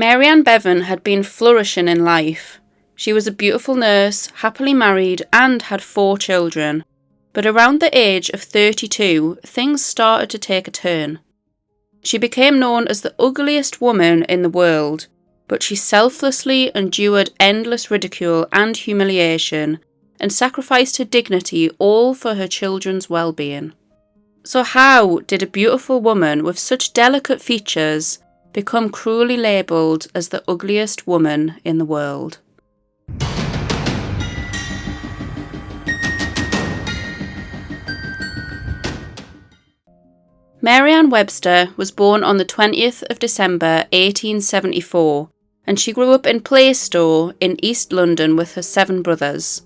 Ann Bevan had been flourishing in life. She was a beautiful nurse, happily married, and had 4 children. But around the age of 32, things started to take a turn. She became known as the ugliest woman in the world, but she selflessly endured endless ridicule and humiliation and sacrificed her dignity all for her children's well-being. So how did a beautiful woman with such delicate features become cruelly labelled as the ugliest woman in the world? Mary Ann Webster was born on the 20th of December 1874, and she grew up in Plaistow in East London with her 7 brothers.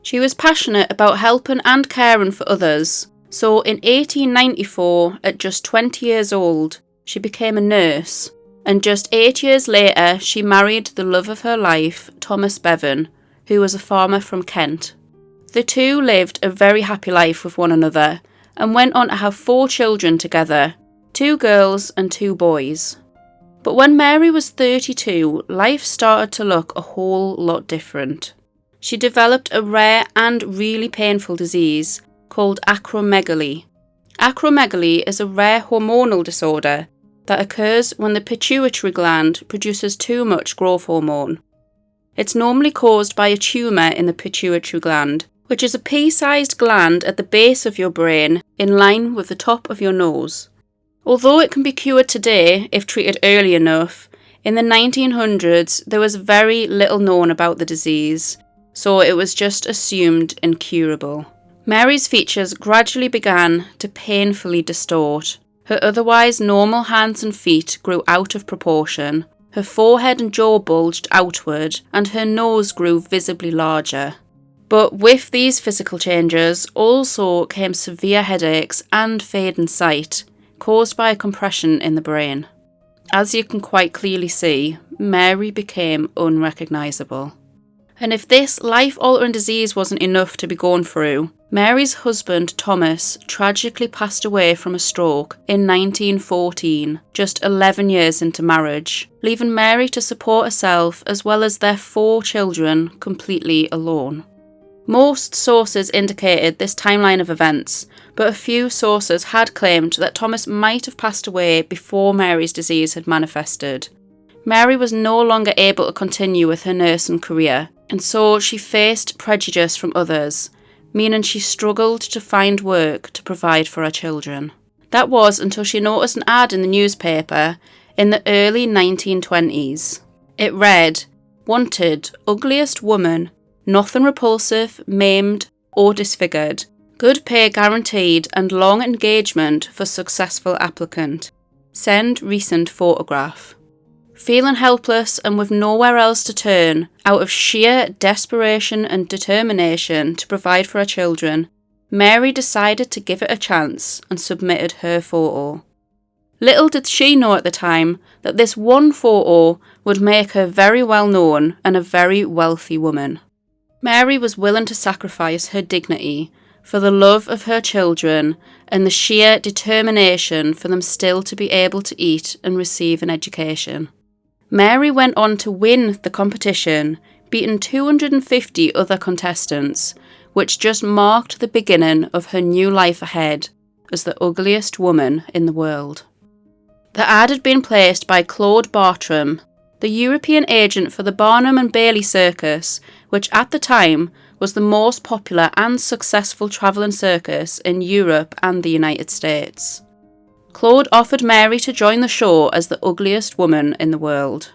She was passionate about helping and caring for others, so in 1894, at just 20 years old, she became a nurse, and just 8 years later she married the love of her life, Thomas Bevan, who was a farmer from Kent. The two lived a very happy life with one another, and went on to have 4 children together, 2 girls and 2 boys. But when Mary was 32, life started to look a whole lot different. She developed a rare and really painful disease called acromegaly. Acromegaly is a rare hormonal disorder that occurs when the pituitary gland produces too much growth hormone. It's normally caused by a tumour in the pituitary gland, which is a pea-sized gland at the base of your brain in line with the top of your nose. Although it can be cured today if treated early enough, in the 1900s there was very little known about the disease, so it was just assumed incurable. Mary's features gradually began to painfully distort. Her otherwise normal hands and feet grew out of proportion, her forehead and jaw bulged outward, and her nose grew visibly larger. But with these physical changes also came severe headaches and fading sight, caused by a compression in the brain. As you can quite clearly see, Mary became unrecognisable. And if this life-altering disease wasn't enough to be going through, Mary's husband Thomas tragically passed away from a stroke in 1914, just 11 years into marriage, leaving Mary to support herself as well as their 4 children completely alone. Most sources indicated this timeline of events, but a few sources had claimed that Thomas might have passed away before Mary's disease had manifested. Mary was no longer able to continue with her nursing career, and so she faced prejudice from others, meaning she struggled to find work to provide for her children. That was until she noticed an ad in the newspaper in the early 1920s. It read, "Wanted, ugliest woman, nothing repulsive, maimed or disfigured. Good pay guaranteed and long engagement for successful applicant. Send recent photograph." Feeling helpless and with nowhere else to turn, out of sheer desperation and determination to provide for her children, Mary decided to give it a chance and submitted her photo. Little did she know at the time that this one photo would make her very well known and a very wealthy woman. Mary was willing to sacrifice her dignity for the love of her children and the sheer determination for them still to be able to eat and receive an education. Mary went on to win the competition, beating 250 other contestants, which just marked the beginning of her new life ahead as the ugliest woman in the world. The ad had been placed by Claude Bartram, the European agent for the Barnum and Bailey Circus, which at the time was the most popular and successful travelling circus in Europe and the United States. Claude offered Mary to join the show as the ugliest woman in the world.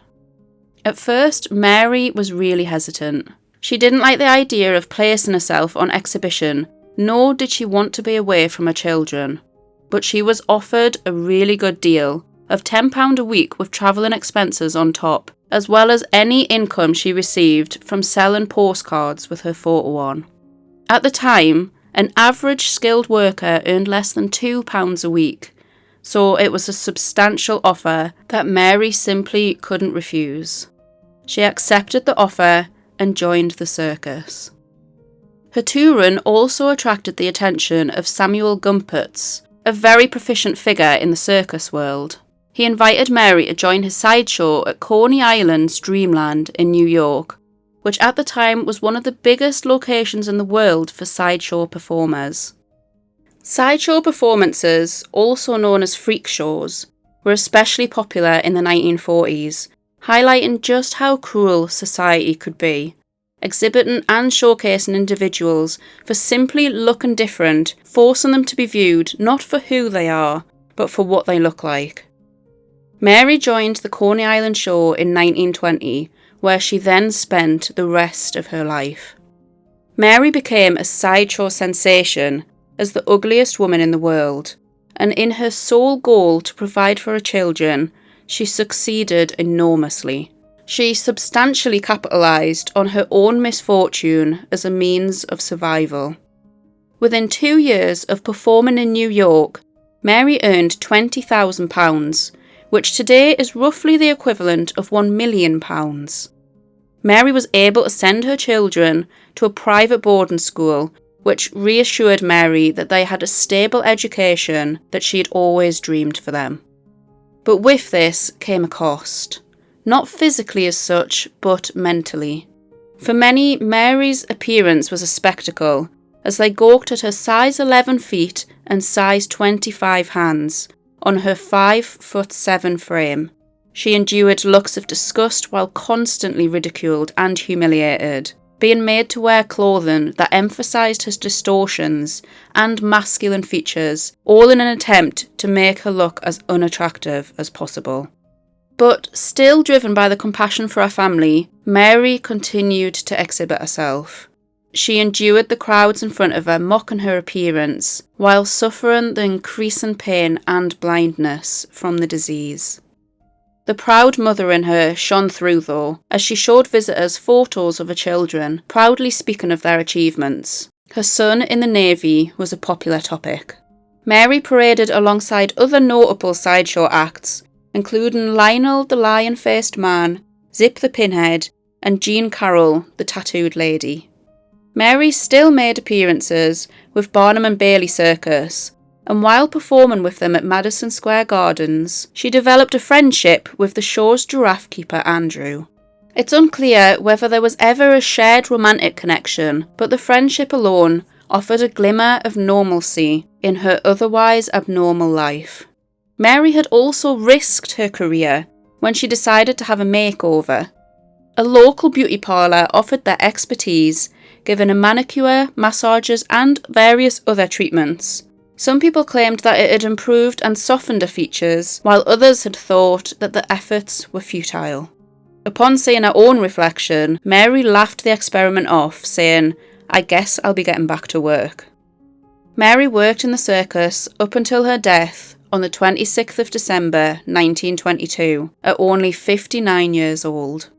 At first, Mary was really hesitant. She didn't like the idea of placing herself on exhibition, nor did she want to be away from her children. But she was offered a really good deal of £10 a week with travelling expenses on top, as well as any income she received from selling postcards with her photo on. At the time, an average skilled worker earned less than £2 a week, so it was a substantial offer that Mary simply couldn't refuse. She accepted the offer and joined the circus. Her touring also attracted the attention of Samuel Gumpertz, a very proficient figure in the circus world. he invited Mary to join his sideshow at Coney Island's Dreamland in New York, which at the time was one of the biggest locations in the world for sideshow performers. Sideshow performances, also known as freak shows, were especially popular in the 1940s, highlighting just how cruel society could be, exhibiting and showcasing individuals for simply looking different, forcing them to be viewed not for who they are, but for what they look like. Mary joined the Coney Island show in 1920, where she then spent the rest of her life. Mary became a sideshow sensation as the ugliest woman in the world, and in her sole goal to provide for her children, she succeeded enormously. She substantially capitalised on her own misfortune as a means of survival. Within 2 years of performing in New York, Mary earned £20,000, which today is roughly the equivalent of £1 million. Mary was able to send her children to a private boarding school, which reassured Mary that they had a stable education that she had always dreamed for them. But with this came a cost. Not physically as such, but mentally. For many, Mary's appearance was a spectacle, as they gawked at her size 11 feet and size 25 hands on her 5'7" frame. She endured looks of disgust while constantly ridiculed and humiliated, being made to wear clothing that emphasised her distortions and masculine features, all in an attempt to make her look as unattractive as possible. But still driven by the compassion for her family, Mary continued to exhibit herself. She endured the crowds in front of her mocking her appearance, while suffering the increasing pain and blindness from the disease. The proud mother in her shone through though, as she showed visitors photos of her children, proudly speaking of their achievements. Her son in the Navy was a popular topic. Mary paraded alongside other notable sideshow acts, including Lionel the Lion-Faced Man, Zip the Pinhead, and Jean Carroll the Tattooed Lady. Mary still made appearances with Barnum and Bailey Circus, and while performing with them at Madison Square Gardens, she developed a friendship with the show's giraffe keeper Andrew. It's unclear whether there was ever a shared romantic connection, but the friendship alone offered a glimmer of normalcy in her otherwise abnormal life. Mary had also risked her career when she decided to have a makeover. A local beauty parlour offered their expertise, giving a manicure, massages and various other treatments. Some people claimed that it had improved and softened her features, while others had thought that the efforts were futile. Upon seeing her own reflection, Mary laughed the experiment off, saying, "I guess I'll be getting back to work." Mary worked in the circus up until her death on the 26th of December 1922, at only 59 years old.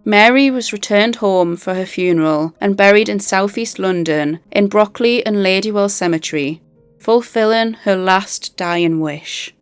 Mary was returned home for her funeral and buried in southeast London in Brockley and Ladywell Cemetery, fulfilling her last dying wish.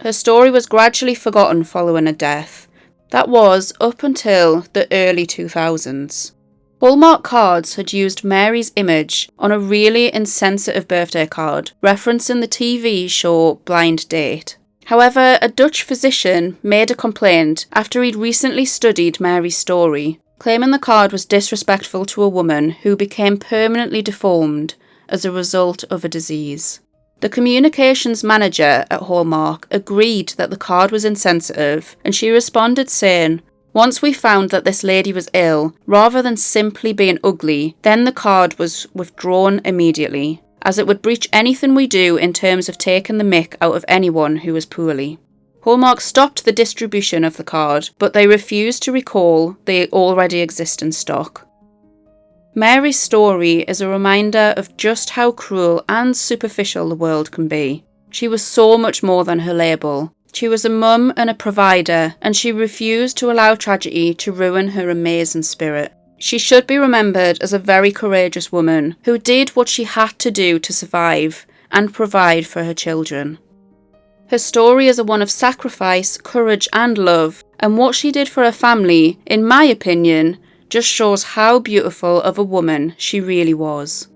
Her story was gradually forgotten following her death. That was up until the early 2000s. Hallmark cards had used Mary's image on a really insensitive birthday card, referencing the TV show Blind Date. However, a Dutch physician made a complaint after he'd recently studied Mary's story, claiming the card was disrespectful to a woman who became permanently deformed as a result of a disease. The communications manager at Hallmark agreed that the card was insensitive, and she responded saying, "Once we found that this lady was ill, rather than simply being ugly, then the card was withdrawn immediately, as it would breach anything we do in terms of taking the mick out of anyone who was poorly." Hallmark stopped the distribution of the card, but they refused to recall they already exist in stock. Mary's story is a reminder of just how cruel and superficial the world can be. She was so much more than her label. She was a mum and a provider, and she refused to allow tragedy to ruin her amazing spirit. She should be remembered as a very courageous woman who did what she had to do to survive and provide for her children. Her story is one of sacrifice, courage and love, and what she did for her family, in my opinion, just shows how beautiful of a woman she really was.